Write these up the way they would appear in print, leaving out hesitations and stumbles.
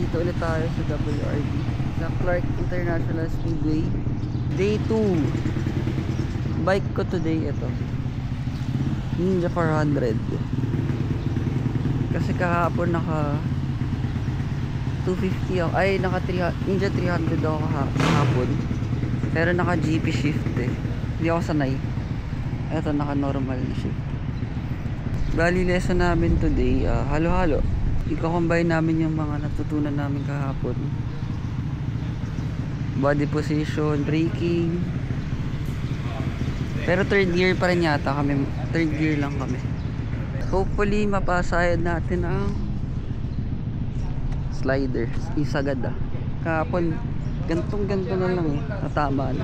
Dito ulit tayo sa WRD sa Clark International Speedway. Day 2. Bike ko today ito, Ninja 400. Kasi kahapon naka 250 ako, ay naka Ninja 300 ako kahapon. Pero naka GP shift eh. Hindi ako sanay. Ito naka normal na shift. Bali lesson namin today, halo-halo. I-combine namin yung mga natutunan namin kahapon. Body position, braking. Pero third gear pa rin yata kami. Third gear lang kami. Hopefully mapasayad natin ang slider. Isagad kahapon gantong-ganto na lang eh. Natama na.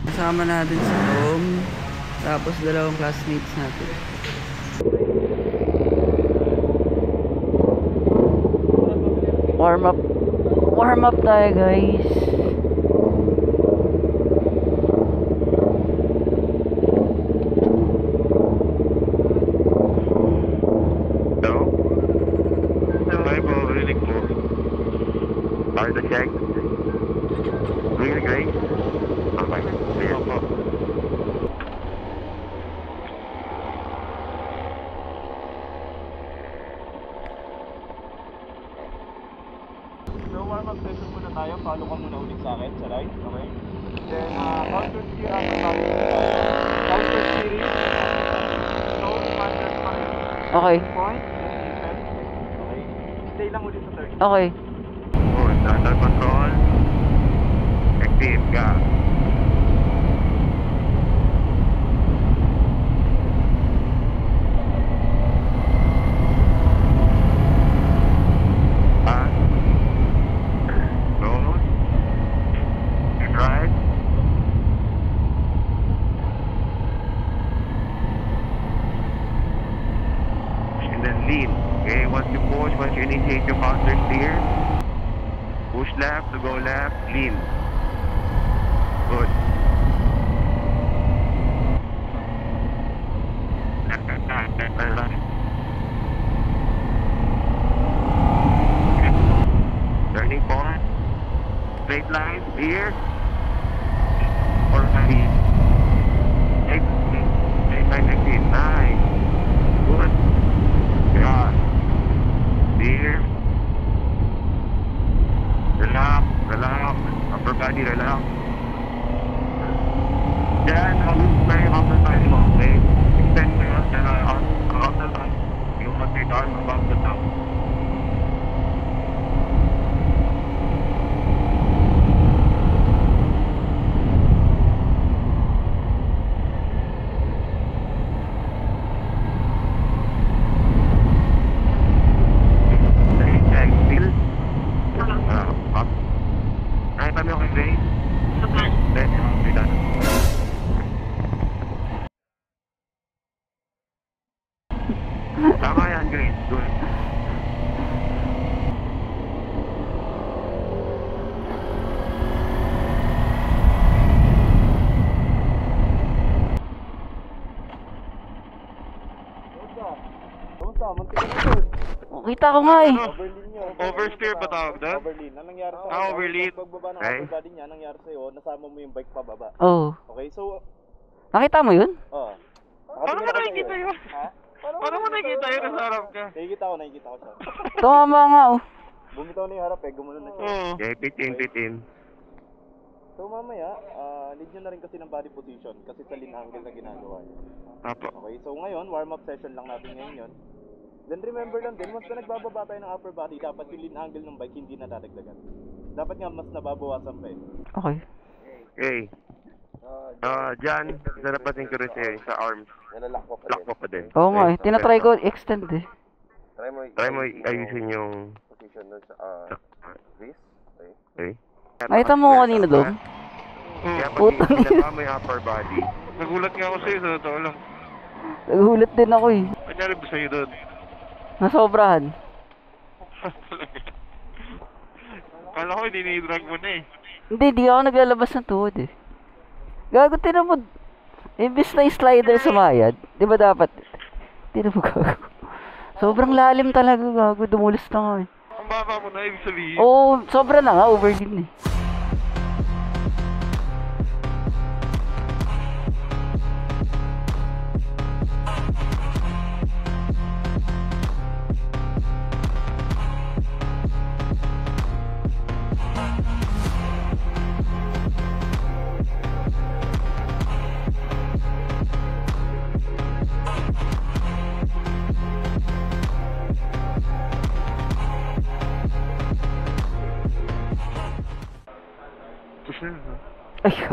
Kasama natin si Tom. Tapos dalawang classmates natin. Warm up tayo guys. Hello? Hi po, rinig po. Are the check? Really great? Okay, sige po. So warm up session muna tayo, follow ka muna ulit sa akin sa right, okay? Then counter steer ang counter steering, slow manual parking, Okay. point, defense, okay? Stay lang ulit sa third. Okay. Good, under control. Active ka. Nose. Right. And then lean. Okay, once you push, once you initiate your counter steer, push left to go left, lean. Good. Turning point. Straight line here. Or maybe exit. Straight line exit. Nice. Good. Yeah. Here. Relax. Relax. Upper body relax. Yan. Na yung upper body mo. Okay. Extend mo yun. Out the line. You must take arm above the top. Kami okay, Grace? Then, okay, done. Tama yan, Grace. Good. Kamusta? Muntik ka na doon. Kita ko nga eh. Overlean nyo. Oversteer ba tawag doon? Overlean. Anong nangyari sa'yo? Overlean. Pagbaba ng Okay. upper body niya, anong nangyari sa'yo? Nasama mo yung bike pababa. Oh. Okay, so, Nakita mo yun? Paano mo nakikita yun? Ha? Paano mo nakikita yun? Nasa harap ka? Nakikita ko siya. Tumama nga oh. Bumitaw na yung harap eh, gumulo na siya. Oo. Okay, pitin. So mamaya, lead nyo na rin kasi ng body position kasi sa lean angle na ginagawa niya. Apo. Okay, so ngayon, warm-up session lang natin ngayon yun. Then remember lang din, once na nagbababa tayo ng upper body, dapat yung lean angle ng bike hindi na dadagdagan. Dapat nga mas nababawasan pa eh. Okay. Okay. Diyan, narapatin ko rin sa'yo sa arms. Nalalak mo Lock mo pa din. Oo nga eh. Tinatry ko extend eh. Try mo ayusin yung... position nun sa wrist. Okay. Nakita mo ko kanina doon? Kaya pag Putang ina. pinaba mo yung upper body. Nagulat nga ako sa'yo, sa totoo lang. Nagulat din ako eh. Kanyari ba sa'yo doon? Nasobrahan. Kala ko, dinidrag mo na eh. Hindi, di ako naglalabas ng tuhod eh. Gago, tinan mo. Imbis na yung slider sumayad, di ba dapat? Tinan mo gago. Sobrang lalim talaga, gago. Dumulis na nga eh. baba ko na ibig sabihin. Oo, sobra na nga, overheat eh. Ayun.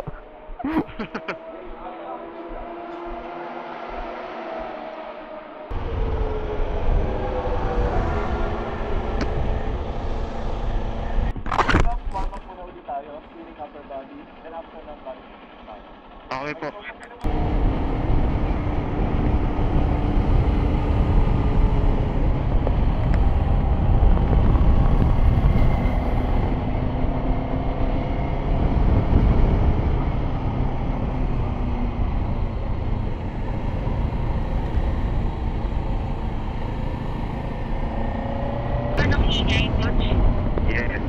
Warm up muna ulit tayo. Feeling upper body. Then after that, body tayo. Okay po. Yes.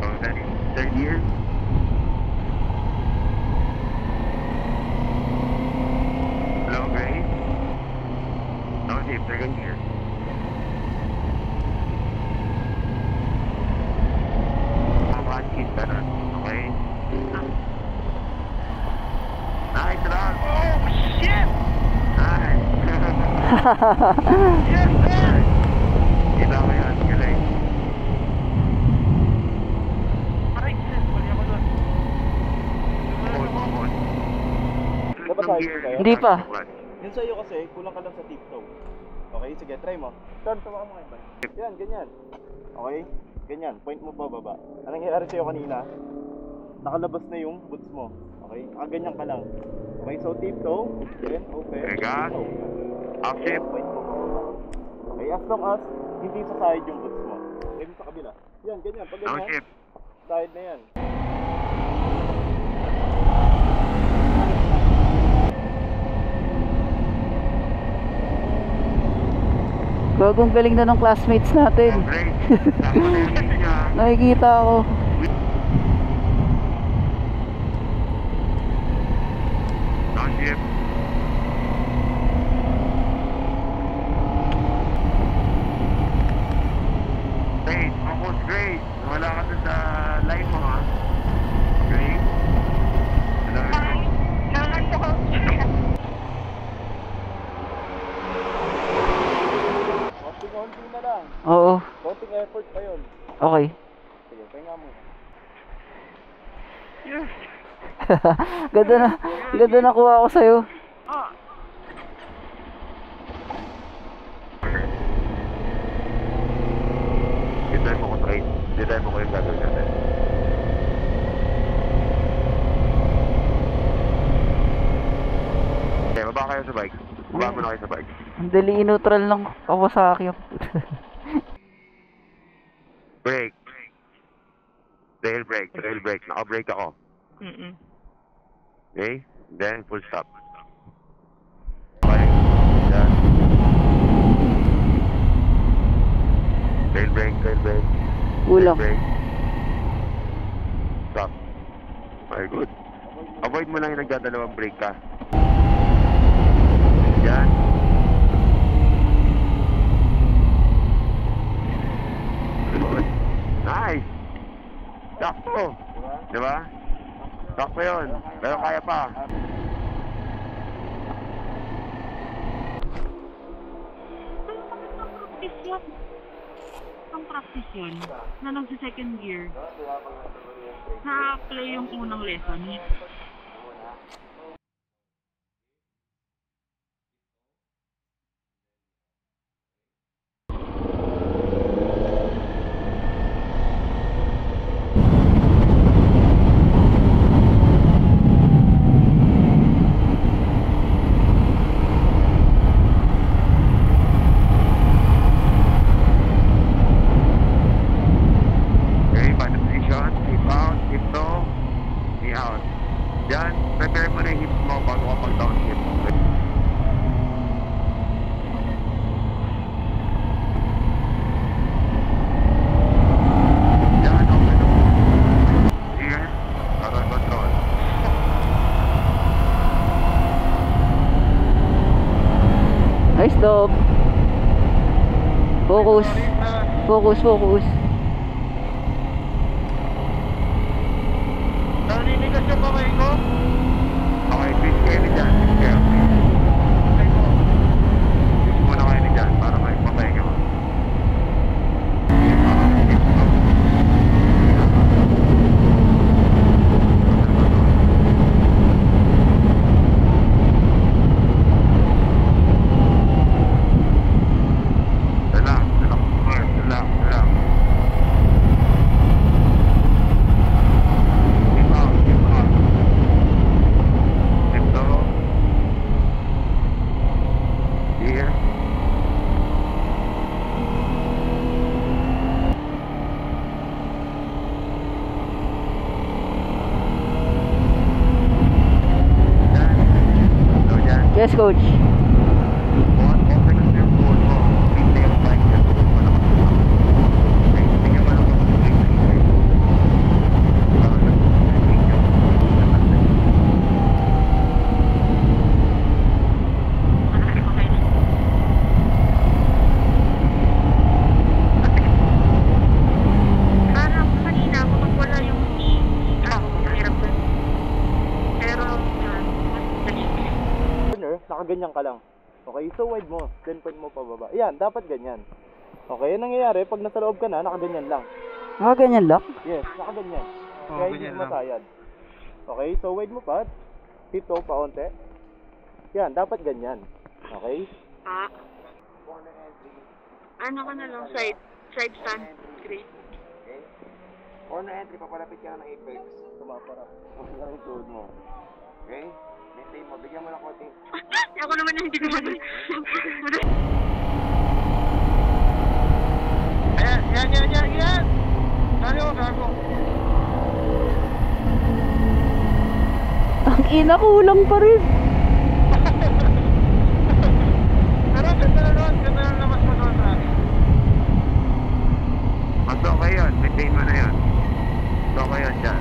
So that is third year. Low grade. Okay, second year. One kid better. Okay. Nice run. Oh shit! Nice. Yes, sir! Kita mo yan, galing. Dapat tayo kayo? Hindi pa. Yun sa'yo kasi, kulang ka lang sa tiptoe. Okay, sige, try mo. Turn, tawa mo ngayon ba? Yan, ganyan. Okay, ganyan. Point mo pa baba. Anong nangyayari sa'yo kanina? Nakalabas na yung boots mo. Okay, nakaganyan ka lang. Okay, so tiptoe, then open. Teka. Tiptoe. Up shift. Point mo pa baba. Okay, as long as hindi sa side yung boots mo. Okay, sa kabila. Yan, ganyan. Pag Down ganyan, shift. side na yan. Gagong galing na ng classmates natin. Great. Tama na yung shift niya. Nakikita ako. Down shift. Great. Almost great. Wala ka dun sa line mo, ha? Great. Konting na lang. Oo. Konting effort pa yun. Okay. Sige, pahinga mo. Yes. Ganda na kuha ko sa'yo. Dito mo ko try. Dito mo ko yung gagawin natin. Okay, baba kayo sa bike. Baba mo na kayo sa bike. Ang dali neutral ng Kawasaki. Brake. Trail brake. Trail brake. Naka-brake ako. Okay? Then, full stop. Okay. Yan. Trail brake. Trail brake. Kulang. Trail brake. Stop. Very good. Avoid mo lang yung nagdadalawang brake ka. Yan. Good. Nice. Sakto. Diba? Sakto yun. Pero kaya pa. Ang practice yun, na nag second year. Sa-play yung unang lesson. Okay, find the position. Keep out. Keep low. Be out. Dom. Focus. Focus, focus. Naninigas yung kamay ko. Okay, please kayo ni dyan. Please kayo. Please muna kayo ni dyan para may papahinga mo. Relax, relax, relax, relax. Keep out, keep out. Keep low. Here. Dyan. Go dyan. Yes, coach. Okay lang yung phone mo. Hindi yung bike niya. Tingnan mo lang kung hindi na i-drive. Parang nag-driving yung Parang kanina, kapag wala yung mahirap din. Pero, yun, mas dali. Corner, nakaganyan ka lang. Okay, so wide mo, then point mo pababa. Yan, dapat ganyan. Okay, yung nangyayari, pag nasa loob ka na, nakaganyan lang. Ganyan lang. Yes, nakaganyan. Kaya hindi masayad. Okay, so wide mo pa. Tiptoe pa onte. Yan, dapat ganyan. Okay? Ah. Ano ka na lang, side stand. Great. corner entry, papalapit ka na ng apex. Tumaparap. Huwag lang yung tuhod mo. Okay? Maintain mo. Bigyan mo ng konting. Ako naman na hindi naman. Ayan, yan! Gago. Ang ina, kulang pa rin. Pero ganda na naman mo doon sa akin. Mas okay yun. Maintain mo na yun. Mas okay yun dyan.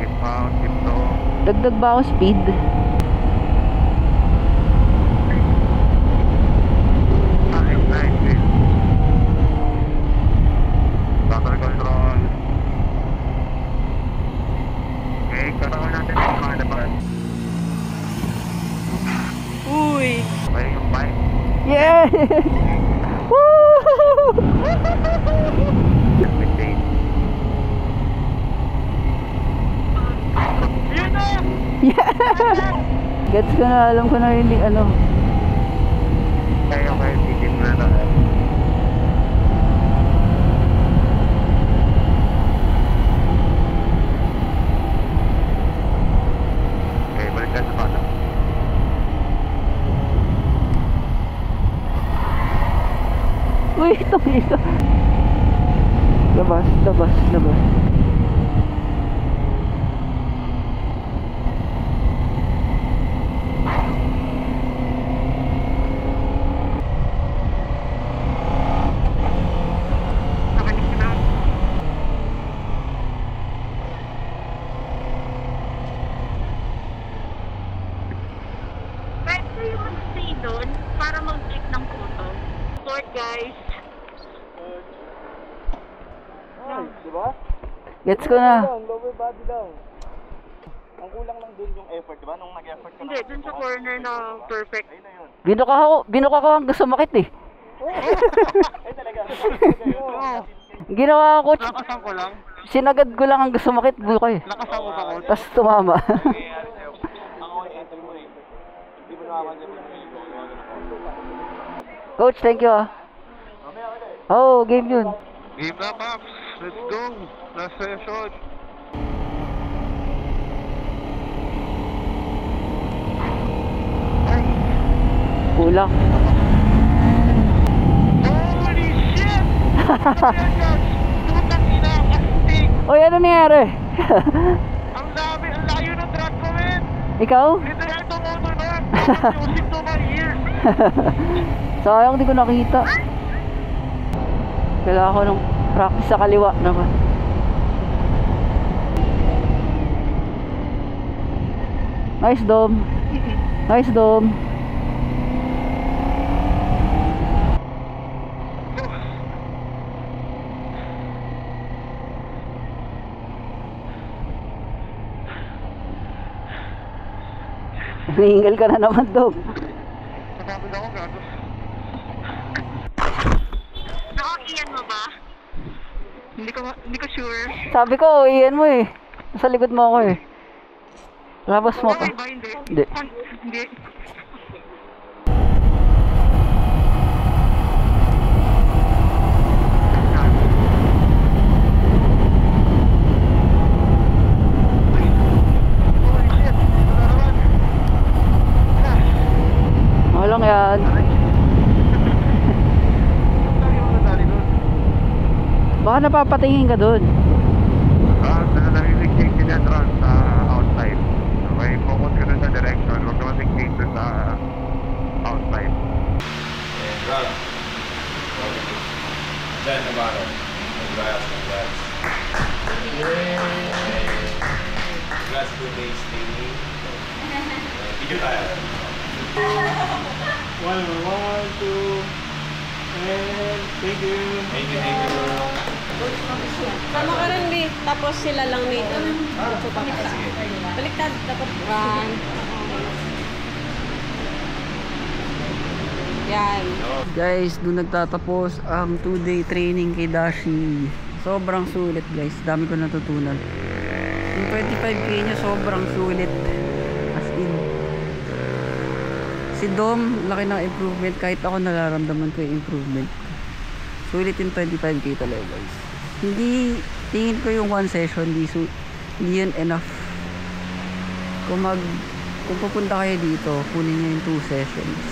Keep out, keep low. Dagdag ba ako speed? Nice, nice, good. Throttle control. Okay, katawan natin yung mga laban. Uy! Okay, yung bike. Yeah! Woo! Maintain. Gets ko na, alam ko na hindi ano. Okay, titin mo na lang. Okay, balik ka sa bata. Uy, itong isa. Labas. Nakanig na. Pwede yung mag-stay doon para mag-click ng photo. Sort, guys. Ay, di ba? Gets ko na. Lower body lang. Ang kulang lang dun yung effort, di ba? Nung nag-effort ka Hindi, dun sa corner na perfect. Ayun na yun. Binuka ko hanggang sumakit eh. Ay talaga. Ginawa ko, Lakasan ko lang. sinagad ko lang hanggang sumakit, buka eh. Lakasan ko ba ko? Tapos tumama. Ako yung entry mo eh. Hindi mo nakakansin mo yung Coach, thank you ah. Oh, game yun. Game na, Max. Let's go. Last session. Kulang. Holy shit! Putang ina, astig! Oy, ano nangyari? Ang dami, ang layo ng drag ko, men! Ikaw? Literal itong motor na yan! Music to my ears! Sayang, di ko nakita. Kailangan ko ng practice sa kaliwa naman. Nice, Dom. Nice, Dom. Nahingal ka na naman, Dog. Napagod ako, gago. Nakakiyan mo ba? Hindi ko sure. Sabi ko, iyan mo eh. Nasa likod mo ako eh. Labas mo ka. Okay ba? Hindi. Hindi. Hindi. Walang yan. Baka napapatingin ka doon. Narinig ka dyan, Ron, sa outside. Okay, focus ka dun sa direction. Huwag naman mag-take dun sa outside. And run. Then the bottom. Congrats, congrats. Congrats to Base Daily. Video tayo. One, two, and thank you. Thank you, thank you. Sama ka rin, Bi. Tapos sila lang dito. Baliktad. Dapat run. Yan. Guys, doon nagtatapos ang 2-day training kay Dashi. Sobrang sulit guys. Dami ko natutunan. Yung 25k niya sobrang sulit. As in. Si Dom, laki ng improvement. Kahit ako nararamdaman ko yung improvement. Sulit yung 25k talaga guys. Hindi, tingin ko yung one session, hindi yun enough. Kung pupunta kayo dito, kunin nyo yung 2 sessions.